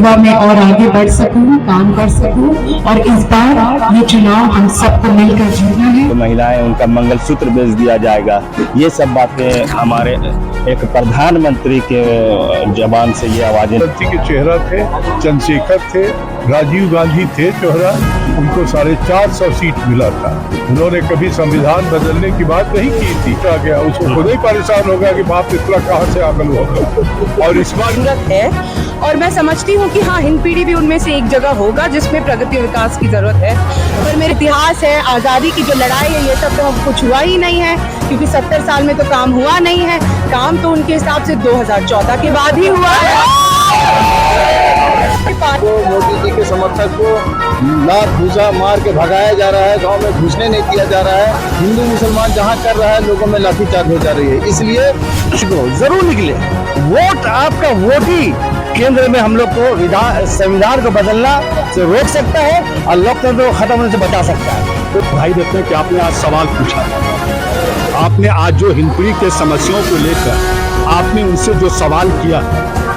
सेवा में और आगे बढ़ सकूं, काम कर सकूं और इस बार ये चुनाव हम सबको मिलकर जीतना है। तो महिलाएं उनका मंगलसूत्र बेच दिया जाएगा, ये सब बातें हमारे एक प्रधानमंत्री के जबान से ये आवाजें। के चेहरा थे, चंद्रशेखर थे, राजीव गांधी थे चेहरा, उनको 450 सीट मिला था। उन्होंने कभी संविधान बदलने की बात नहीं की थी। आ गया उसको खुद ही परेशान होगा कि बाप इतना कहाँ से आकल होगा। और इस बार जरूरत है और मैं समझती हूँ कि हाँ, हिंद पीढ़ी भी उनमें से एक जगह होगा जिसमें प्रगति और विकास की जरूरत है। पर मेरे इतिहास है, आज़ादी की जो लड़ाई है, ये सब तो हम कुछ हुआ ही नहीं है, क्योंकि 70 साल में तो काम हुआ नहीं है। काम तो उनके हिसाब से 2014 के बाद ही हुआ है। मोदी जी के समर्थक को लात भूसा मार के भगाया जा रहा है, गांव में घुसने नहीं दिया जा रहा है। हिंदू मुसलमान जहां कर रहा है, लोगों में लाठीचार्ज हो जा रही है। इसलिए जरूर निकले, वोट आपका वोट ही केंद्र में हम लोग को संविधान को बदलना से रोक सकता है और लोकतंत्र को खत्म होने से बचा सकता है। तो भाई देखते हैं कि आपने आज सवाल पूछा, आपने आज जो हिंदपीढ़ी के समस्याओं को लेकर आपने उनसे जो सवाल किया,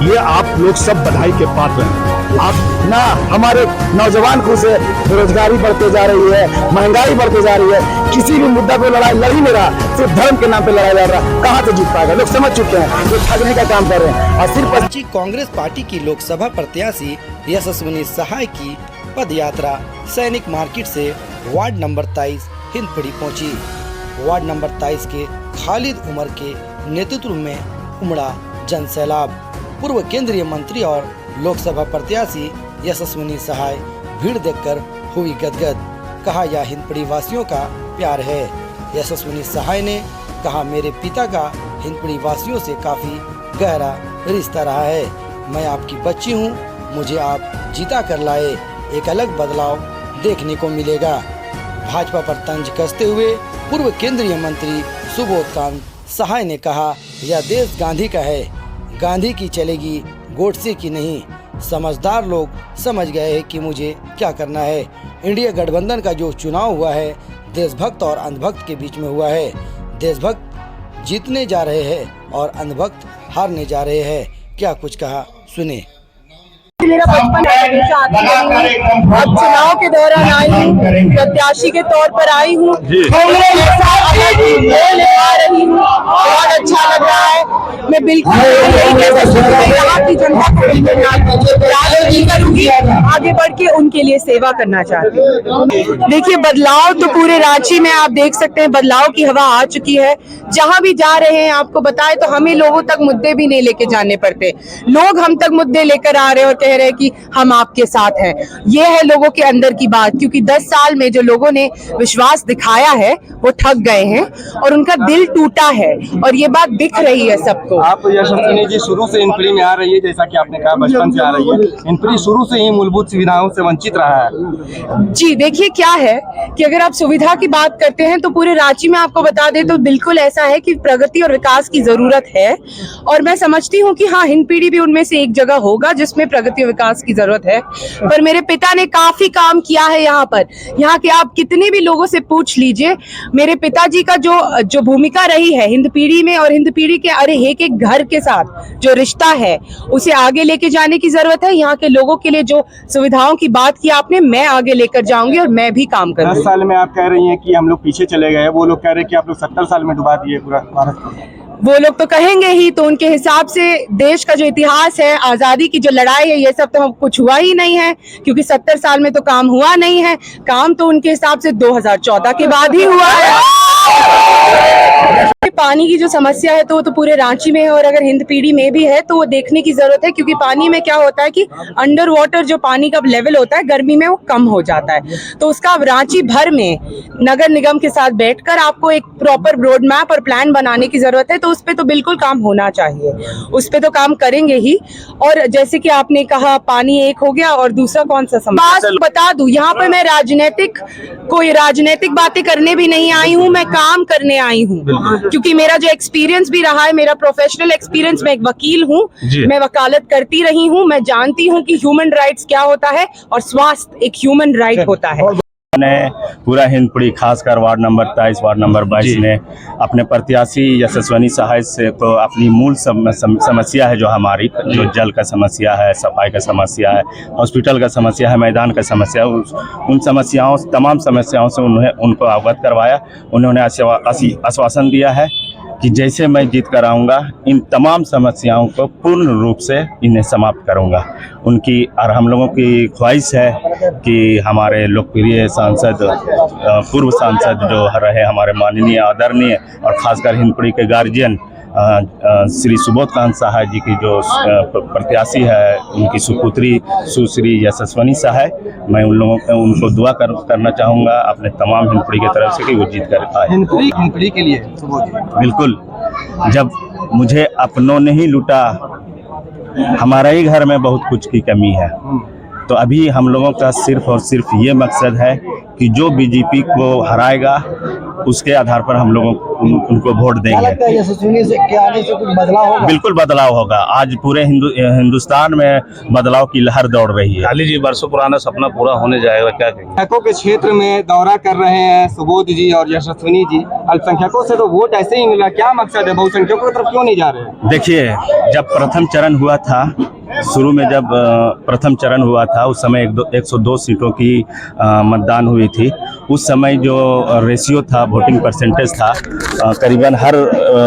ये आप लोग सब बधाई के पात्र हैं। आप ना हमारे नौजवान को से बेरोजगारी बढ़ते जा रही है, महंगाई बढ़ते जा रही है, किसी भी मुद्दा पे लड़ाई लड़ ही नहीं रहा, सिर्फ धर्म के नाम पे लड़ाई लड़ रहा। कहाँ से जीत पाएगा? लोग समझ चुके हैं, लोग ठगने का काम कर रहे हैं। और सिर्फ कांग्रेस पार्टी की लोकसभा प्रत्याशी यशस्विनी सहाय की पद यात्रा सैनिक मार्केट से वार्ड नंबर 23 हिंदपीढ़ी पहुंची। वार्ड नंबर 23 के खालिद उमर के नेतृत्व में उमड़ा जन सैलाब। पूर्व केंद्रीय मंत्री और लोकसभा प्रत्याशी यशस्विनी सहाय भीड़ देखकर हुई गदगद। कहा, यह हिंदपीढ़ी वासियों का प्यार है। यशस्विनी सहाय ने कहा, मेरे पिता का हिंदपीढ़ी वासियों से काफी गहरा रिश्ता रहा है। मैं आपकी बच्ची हूँ, मुझे आप जीता कर लाए, एक अलग बदलाव देखने को मिलेगा। भाजपा पर तंज कसते हुए पूर्व केंद्रीय मंत्री सुबोध कांत सहाय ने कहा, यह देश गांधी का है, गांधी की चलेगी, गोडसे की नहीं। समझदार लोग समझ गए हैं कि मुझे क्या करना है। इंडिया गठबंधन का जो चुनाव हुआ है, देशभक्त और अंधभक्त के बीच में हुआ है। देशभक्त जीतने जा रहे हैं और अंधभक्त हारने जा रहे हैं। क्या कुछ कहा, सुने। मेरा बचपन अब चुनाव के दौरान आई हूँ, प्रत्याशी के तौर पर आई हूँ, बहुत अच्छा लग रहा है। मैं बिल्कुल यहाँ की जनता को करूंगी, आगे बढ़ के उनके लिए सेवा करना चाहती हूँ। देखिए, बदलाव तो पूरे रांची में आप देख सकते हैं, बदलाव की हवा आ चुकी है। जहाँ भी जा रहे हैं, आपको बताए तो हमें लोगों तक मुद्दे भी नहीं लेके जाने पड़ते, लोग हम तक मुद्दे लेकर आ रहे हैं और कह रहे हैं कि हम आपके साथ हैं। ये है लोगों के अंदर की बात, क्योंकि 10 साल में जो लोगों ने विश्वास दिखाया है वो ठग गए हैं और उनका दिल टूटा है और ये बात दिख रही है सबको। आप यशस्विनी जी शुरू से हिंदपीढ़ी में आ रही है, जैसा कि आपने कहा बचपन से आ रही है, हिंदपीढ़ी शुरू से ही मूलभूत सुविधाओं से वंचित रहा है। जी देखिए, क्या है कि अगर आप सुविधा की बात करते हैं तो पूरे रांची में आपको बता दें तो बिल्कुल ऐसा है कि प्रगति और विकास की जरूरत है। और मैं समझती हूँ कि हाँ, हिंदपीढ़ी भी उनमें से एक जगह होगा जिसमें प्रगति और विकास की जरूरत है। पर मेरे पिता ने काफी काम किया है यहाँ पर। यहाँ के आप कितने भी लोगों से पूछ लीजिए, मेरे पिताजी का जो भूमिका रही है हिंदपीढ़ी में और हिंदपीढ़ी के एक घर के साथ जो रिश्ता है, उसे आगे लेके जाने की जरूरत है। यहाँ के लोगों के लिए जो सुविधाओं की बात की आपने, मैं आगे लेकर जाऊंगी और मैं भी काम करूंगी। 10 साल में आप कह रही हैं कि हम लोग पीछे चले गए, वो लोग कह रहे हैं कि आप लोग 70 साल में डुबा दिए पूरा भारत को। वो लोग तो कहेंगे ही, तो उनके हिसाब से देश का जो इतिहास है, आज़ादी की जो लड़ाई है, ये सब तो कुछ हुआ ही नहीं है, क्योंकि 70 साल में तो काम हुआ नहीं है। काम तो उनके हिसाब से 2014 के बाद ही हुआ है। पानी की जो समस्या है तो वो तो पूरे रांची में है और अगर हिंदपीढ़ी में भी है तो वो देखने की जरूरत है, क्योंकि पानी में क्या होता है कि अंडर वाटर जो पानी का लेवल होता है गर्मी में वो कम हो जाता है। तो उसका अब रांची भर में नगर निगम के साथ बैठकर आपको एक प्रॉपर रोड मैप और प्लान बनाने की जरूरत है। तो उस पे तो बिल्कुल काम होना चाहिए, उस पे तो काम करेंगे ही। और जैसे कि आपने कहा, पानी एक हो गया और दूसरा कौन सा समस्या बता दूं, यहाँ पर मैं कोई राजनीतिक बातें करने भी नहीं आई हूँ, मैं काम करने आई हूँ। क्योंकि मेरा जो एक्सपीरियंस भी रहा है, मेरा प्रोफेशनल एक्सपीरियंस, मैं एक वकील हूँ, मैं वकालत करती रही हूँ, मैं जानती हूँ कि ह्यूमन राइट्स क्या होता है और स्वास्थ्य एक ह्यूमन राइट होता है। ने पूरा हिंदपीढ़ी खासकर वार्ड नंबर 23 वार्ड नंबर 22 ने अपने प्रत्याशी यशस्विनी सहाय से को अपनी मूल समस्या है जो हमारी जो जल का समस्या है, सफाई का समस्या है, हॉस्पिटल का समस्या है, मैदान का समस्या है, उन समस्याओं तमाम समस्याओं से उनको अवगत करवाया। उन्होंने आश्वासन दिया है कि जैसे मैं जीत कर आऊँगा इन तमाम समस्याओं को पूर्ण रूप से इन्हें समाप्त करूँगा। उनकी और हम लोगों की ख्वाहिश है कि हमारे लोकप्रिय सांसद पूर्व सांसद जो रहे हमारे माननीय आदरणीय और खासकर हिंदपीढ़ी के गार्जियन श्री सुबोध कांत सहाय जी की जो प्रत्याशी है, उनकी सुपुत्री सुश्री यशस्विनी सहाय, मैं उनको दुआ करना चाहूँगा अपने तमाम हिंदपीढ़ी की तरफ से कि वो जीत कर आए। हिंदपीढ़ी के लिए बिल्कुल, जब मुझे अपनों ने ही लूटा, हमारा ही घर में बहुत कुछ की कमी है, तो अभी हम लोगों का सिर्फ और सिर्फ ये मकसद है कि जो बीजेपी को हराएगा उसके आधार पर हम लोगों उनको वोट देंगे। यशस्विनी से के आने से कुछ बदलाव होगा? बिल्कुल बदलाव होगा। आज पूरे हिंदुस्तान में बदलाव की लहर दौड़ रही है। खाली जी वर्षों पुराना सपना पूरा होने जाएगा, क्या कहेंगे? अल्पसंख्यकों के क्षेत्र में दौरा कर रहे हैं सुबोध जी और यशस्विनी जी। अल्पसंख्यकों से तो वोट ऐसे ही मिला, क्या मकसद है? बहुसंख्यकों की तरफ क्यों नहीं जा रहे हैं? देखिए, जब प्रथम चरण हुआ था, शुरू में जब प्रथम चरण हुआ था उस समय 102 सीटों की मतदान हुई थी। उस समय जो रेशियो था, वोटिंग परसेंटेज था, करीबन हर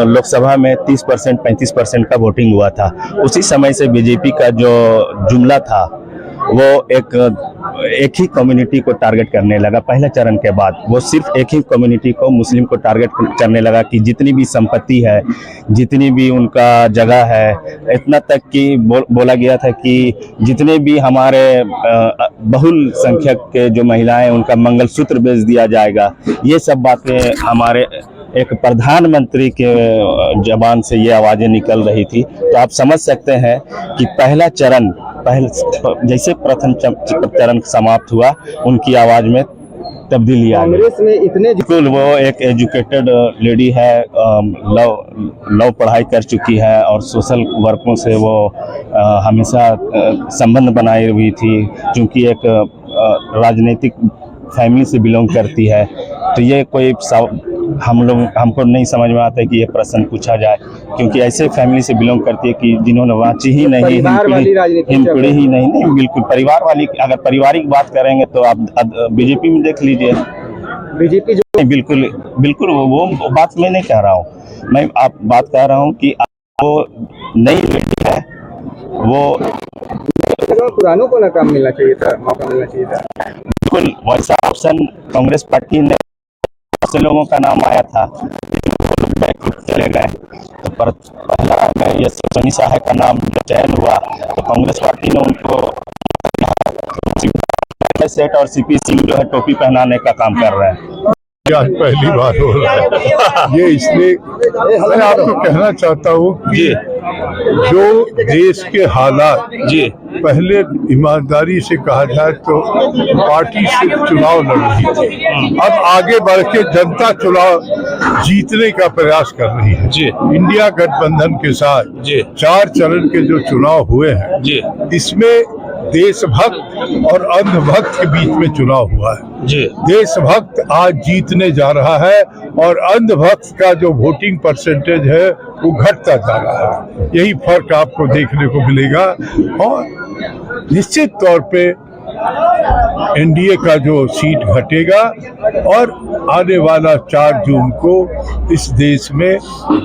लोकसभा में 30% 35% का वोटिंग हुआ था। उसी समय से बीजेपी का जो जुमला था वो एक ही कम्युनिटी को टारगेट करने लगा। पहले चरण के बाद वो सिर्फ एक ही कम्युनिटी को, मुस्लिम को टारगेट करने लगा कि जितनी भी संपत्ति है, जितनी भी उनका जगह है, इतना तक कि बोला गया था कि जितने भी हमारे बहुल संख्यक के जो महिलाएं उनका मंगलसूत्र बेच दिया जाएगा। ये सब बातें हमारे एक प्रधानमंत्री के जबान से ये आवाज़ें निकल रही थी। तो आप समझ सकते हैं कि पहला चरण जैसे प्रथम चरण समाप्त हुआ, उनकी आवाज़ में तब्दीली आ गई। कांग्रेस में इतने बिल्कुल, वो एक एजुकेटेड लेडी है, लॉ पढ़ाई कर चुकी है और सोशल वर्कों से वो हमेशा संबंध बनाई हुई थी। क्योंकि एक राजनीतिक फैमिली से बिलोंग करती है, तो ये कोई हमको नहीं समझ में आता है कि ये प्रश्न पूछा जाए, क्योंकि ऐसे फैमिली से बिलोंग करती है कि जिन्होंने रांची ही नहीं, हिंदपीढ़ी ही नहीं, बिल्कुल परिवार वाली। अगर पारिवारिक बात करेंगे तो आप बीजेपी में देख लीजिए। बीजेपी जो बिल्कुल वो बात मैं नहीं कह रहा हूँ, मैं आप बात कर रहा हूँ कि वो नई बेटी है, वो पुरानों को ना काम मिलना चाहिए था, मौका मिलना चाहिए था। बिल्कुल वैसा ऑप्शन कांग्रेस पार्टी ने से लोगों का नाम आया था, चले गए। तो पहला में यशस्विनी सहाय का नाम चयन हुआ तो कांग्रेस पार्टी ने उनको सेट और सीपी सिंह जो है टोपी पहनाने का काम कर रहे हैं। आज पहली बार हो रहा है ये, इसलिए मैं आपको कहना चाहता हूँ कि जो देश के हालात जी पहले ईमानदारी से कहा जाए तो पार्टी से चुनाव लड़ रही थी, अब आगे बढ़ के जनता चुनाव जीतने का प्रयास कर रही है। जी इंडिया गठबंधन के साथ जी 4 चरण के जो चुनाव हुए हैं, जी इसमें देशभक्त और अंधभक्त के बीच में चुनाव हुआ है। जी देशभक्त आज जीतने जा रहा है और अंधभक्त का जो वोटिंग परसेंटेज है वो घटता जा रहा है। यही फर्क आपको देखने को मिलेगा और निश्चित तौर पे एनडीए का जो सीट घटेगा और आने वाला 4 जून को इस देश में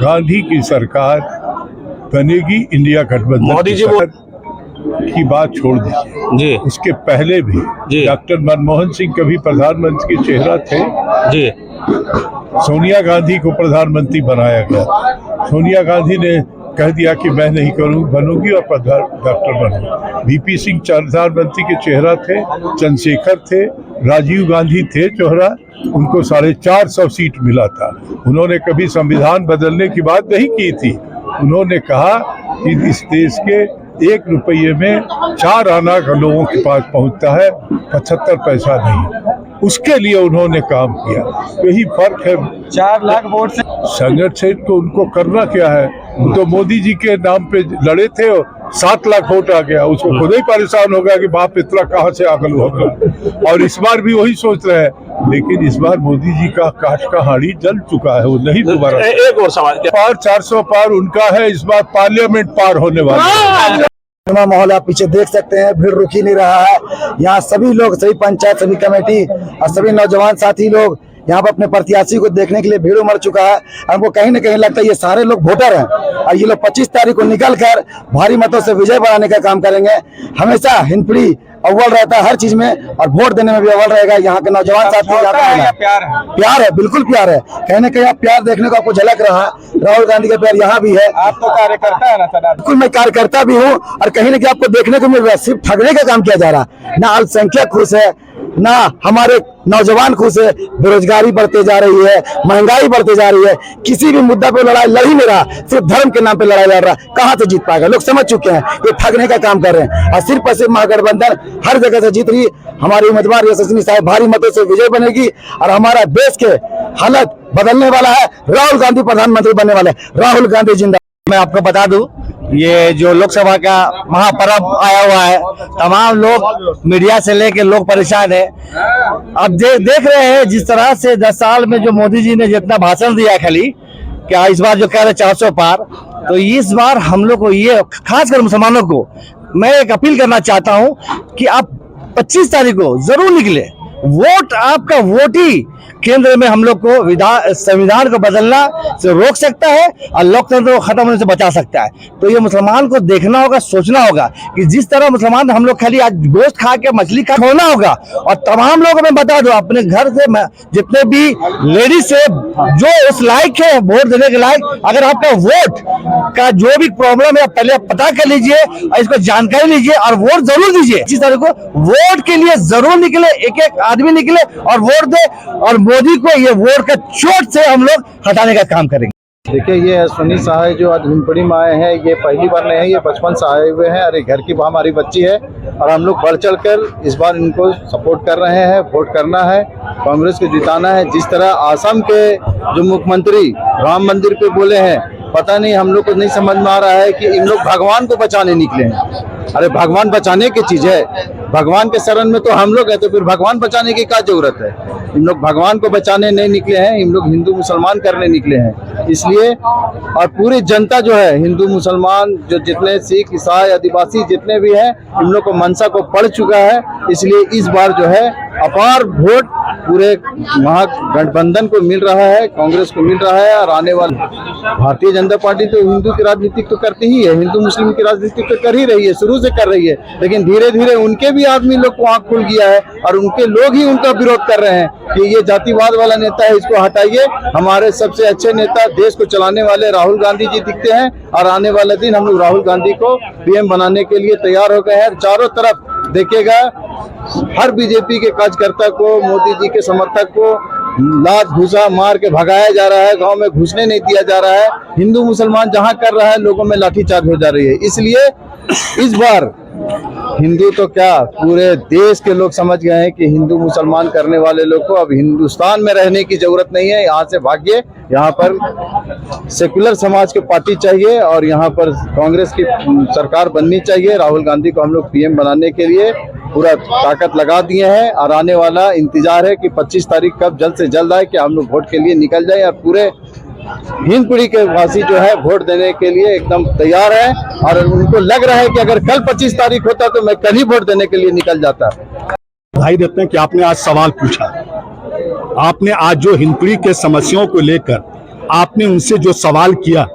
गांधी की सरकार बनेगी। इंडिया गठबंधन मोदी जी की बात छोड़ दीजिए, जी उसके पहले भी जी डॉक्टर मनमोहन सिंह कभी प्रधानमंत्री के चेहरा थे। जी सोनिया गांधी को प्रधानमंत्री बनाया गया, सोनिया गांधी ने कह दिया कि मैं नहीं बनूंगी और डॉक्टर बनूंगी। वीपी सिंह प्रधानमंत्री के चेहरा थे, चंद्रशेखर थे, राजीव गांधी थे चेहरा, उनको 450 सीट मिला था। उन्होंने कभी संविधान बदलने की बात नहीं की थी। उन्होंने कहा कि इस देश के 1 रुपये में 4 आना लोगों के पास पहुंचता है, 75 पैसा नहीं। उसके लिए उन्होंने काम किया। यही फर्क है। 4 लाख वोट से संगठन को उनको करना क्या है? वो तो मोदी जी के नाम पे लड़े थे 7 लाख वोट आ गया, उसको खुद ही परेशान हो गया कि बाप इतना कहाँ से आकल होगा। और इस बार भी वही सोच रहे हैं, लेकिन इस बार मोदी जी का काश का हाड़ी जल चुका है, वो नहीं दोबारा। एक और सवाल, पार 400 पार उनका है, इस बार पार्लियामेंट पार होने वाला है। माहौल आप पीछे देख सकते हैं, भीड़ रुक ही नहीं रहा है। यहाँ सभी लोग, सभी पंचायत, सभी कमेटी और सभी नौजवान साथी लोग यहाँ पर अपने प्रत्याशी को देखने के लिए भीड़ उमड़ चुका है। हमको कहीं न कहीं लगता है ये सारे लोग वोटर हैं और ये लोग 25 तारीख को निकल कर भारी मतों से विजय बनाने का काम करेंगे। हमेशा हिंदपीढ़ी अव्वल रहता है हर चीज में और वोट देने में भी अव्वल रहेगा। यहाँ के नौजवान साथी प्यार है, बिल्कुल प्यार है। कहीं न कहीं आप प्यार देखने को आपको झलक रहा है। राहुल गांधी का प्यार यहाँ भी है। आप तो कार्यकर्ता है ना सर? बिल्कुल, मैं कार्यकर्ता भी हूँ और कहीं न कहीं आपको देखने को मिल रहा है सिर्फ ठगने का काम किया जा रहा है। ना अल्पसंख्यक खुश है, ना हमारे नौजवान खुश है। बेरोजगारी बढ़ते जा रही है, महंगाई बढ़ते जा रही है, किसी भी मुद्दा पे लड़ाई लड़ ही नहीं रहा, सिर्फ धर्म के नाम पे लड़ाई लड़ रहा है। कहाँ से जीत पाएगा? लोग समझ चुके हैं ये ठगने का काम कर रहे हैं और सिर्फ और सिर्फ महागठबंधन हर जगह से जीत रही। हमारी उम्मीदवार यशस्विनी साहब भारी मतों से विजय बनेगी और हमारा देश के हालत बदलने वाला है। राहुल गांधी प्रधानमंत्री बनने वाले, राहुल गांधी जिंदाबाद। मैं आपको बता दूं, ये जो लोकसभा का महापर्व आया हुआ है, तमाम लोग मीडिया से लेके लोग परेशान है। अब देख रहे हैं जिस तरह से 10 साल में जो मोदी जी ने जितना भाषण दिया, खाली क्या इस बार जो कह रहे 400 पार, तो इस बार हम लोग को ये खासकर मुसलमानों को मैं एक अपील करना चाहता हूं कि आप 25 तारीख को जरूर निकले। वोट आपका, वोट ही केंद्र में हम लोग को संविधान को बदलना से रोक सकता है और लोकतंत्र को खत्म होने से बचा सकता है। तो ये मुसलमान को देखना होगा, सोचना होगा कि जिस तरह मुसलमान हम लोग खाली आज गोश्त खा के मछली खा होना होगा। और तमाम लोगों में बता दो, अपने घर से जितने भी लेडीज है जो उस लायक है वोट देने के लायक, अगर आपका वोट का जो भी प्रॉब्लम है पहले पता कर लीजिए और इसको जानकारी लीजिए और वोट जरूर दीजिए। इसी तरह को वोट के लिए जरूर निकले, एक एक आदमी निकले और वोट दे और मोदी को ये वोट का चोट से हम लोग हटाने का काम करेंगे। देखिए, ये अश्विनी सहाय जो आज हिंदपीढ़ी में आए हैं, ये पहली बार नहीं है, ये बचपन से आए हुए हैं और ये घर की हमारी बच्ची है और हम लोग बढ़ चढ़ कर इस बार इनको सपोर्ट कर रहे हैं। वोट करना है, कांग्रेस को जिताना है। जिस तरह आसाम के जो मुख्यमंत्री राम मंदिर पे बोले हैं, पता नहीं हम लोग को नहीं समझ में आ रहा है कि इन लोग भगवान को बचाने निकले हैं। अरे भगवान बचाने की चीज है, भगवान के शरण में तो हम लोग हैं, तो फिर भगवान बचाने की क्या जरूरत है? इन लोग भगवान को बचाने नहीं निकले हैं, इन लोग हिंदू मुसलमान करने निकले हैं। इसलिए और पूरी जनता जो है, हिंदू मुसलमान जो जितने सिख ईसाई आदिवासी जितने भी हैं, इन लोग को मनसा को पड़ चुका है। इसलिए इस बार जो है अपार वोट पूरे महागठबंधन को मिल रहा है, कांग्रेस को मिल रहा है। और आने वाले भारतीय जनता पार्टी तो हिंदू की राजनीति तो करती ही है, हिंदू मुस्लिम की राजनीति तो कर ही रही है, शुरू से कर रही है, लेकिन धीरे धीरे उनके भी आदमी लोग को आंख खुल गया है और उनके लोग ही उनका विरोध कर रहे हैं कि ये जातिवाद वाला नेता है, इसको हटाइए। हमारे सबसे अच्छे नेता, देश को चलाने वाले राहुल गांधी जी दिखते हैं और आने वाले दिन हम लोग राहुल गांधी को पीएम बनाने के लिए तैयार हो गए हैं। चारों तरफ देखिएगा, हर बीजेपी के कार्यकर्ता को, मोदी जी के समर्थक को लात घूसा मार के भगाया जा रहा है, गांव में घुसने नहीं दिया जा रहा है। हिंदू मुसलमान जहां कर रहा है, लोगों में लाठीचार्ज हो जा रही है। इसलिए इस बार हिंदू तो क्या, पूरे देश के लोग समझ गए हैं कि हिंदू मुसलमान करने वाले लोग को अब हिंदुस्तान में रहने की जरूरत नहीं है। यहाँ से भागिए, यहाँ पर सेकुलर समाज की पार्टी चाहिए और यहाँ पर कांग्रेस की सरकार बननी चाहिए। राहुल गांधी को हम लोग पीएम बनाने के लिए पूरा ताकत लगा दिए हैं और आने वाला इंतजार है कि 25 तारीख कब जल्द से जल्द आए कि हम लोग वोट के लिए निकल जाए और पूरे हिंदपीढ़ी के वासी जो है वोट देने के लिए एकदम तैयार है। और उनको लग रहा है कि अगर कल 25 तारीख होता तो मैं कल ही वोट देने के लिए निकल जाता। बधाई देते हैं कि आपने आज सवाल पूछा। आपने आज जो हिंदपीढ़ी के समस्याओं को लेकर आपने उनसे जो सवाल किया,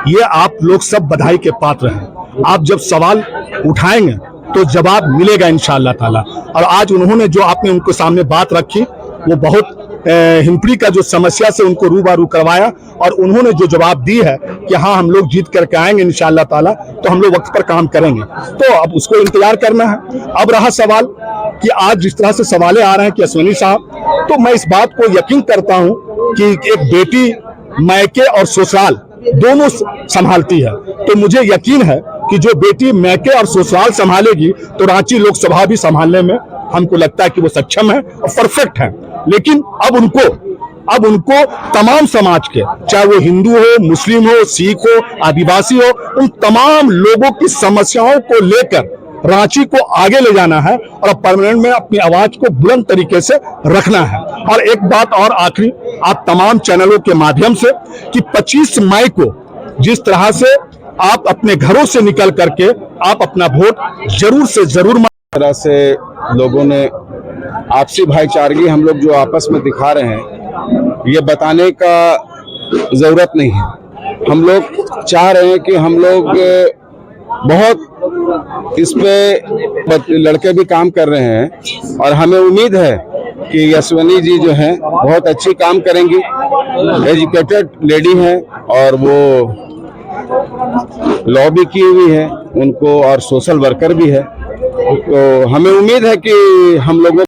ये आप लोग सब बधाई के पात्र हैं। आप जब सवाल उठाएंगे तो जवाब मिलेगा इंशाअल्लाह ताला। और आज उन्होंने जो आपने उनके सामने बात रखी, वो बहुत हिंदपीढ़ी का जो समस्या से उनको रूबरू करवाया और उन्होंने जो जवाब दी है कि हाँ हम लोग जीत करके आएंगे इंशाअल्लाह ताला, तो हम लोग वक्त पर काम करेंगे। तो अब उसको इंतजार करना है। अब रहा सवाल कि आज जिस तरह से सवाल आ रहे हैं कि अश्विनी साहब, तो मैं इस बात को यकीन करता हूं कि एक बेटी मैके और ससुराल दोनों संभालती है, तो मुझे यकीन है कि जो बेटी मैके और ससुराल संभालेगी तो रांची लोकसभा भी संभालने में हमको लगता है कि वो सक्षम है और परफेक्ट है। लेकिन अब उनको अब उनको तमाम समाज के, चाहे वो हिंदू हो, मुस्लिम हो, सिख हो, आदिवासी हो, उन तमाम लोगों की समस्याओं को लेकर रांची को आगे ले जाना है और पार्लियामेंट में अपनी आवाज को बुलंद तरीके से रखना है। और एक बात और आखिरी, आप तमाम चैनलों के माध्यम से कि 25 मई को जिस तरह से आप अपने घरों से निकल करके आप अपना वोट जरूर से जरूर तरह से लोगों ने आपसी भाईचारगी हम लोग जो आपस में दिखा रहे हैं, ये बताने का जरूरत नहीं है। हम लोग चाह रहे हैं कि हम लोग बहुत इस पे लड़के भी काम कर रहे हैं और हमें उम्मीद है कि यशवनी जी जो हैं बहुत अच्छी काम करेंगी। एजुकेटेड लेडी हैं और वो लॉ भी की हुई है उनको और सोशल वर्कर भी है, तो हमें उम्मीद है कि हम लोगों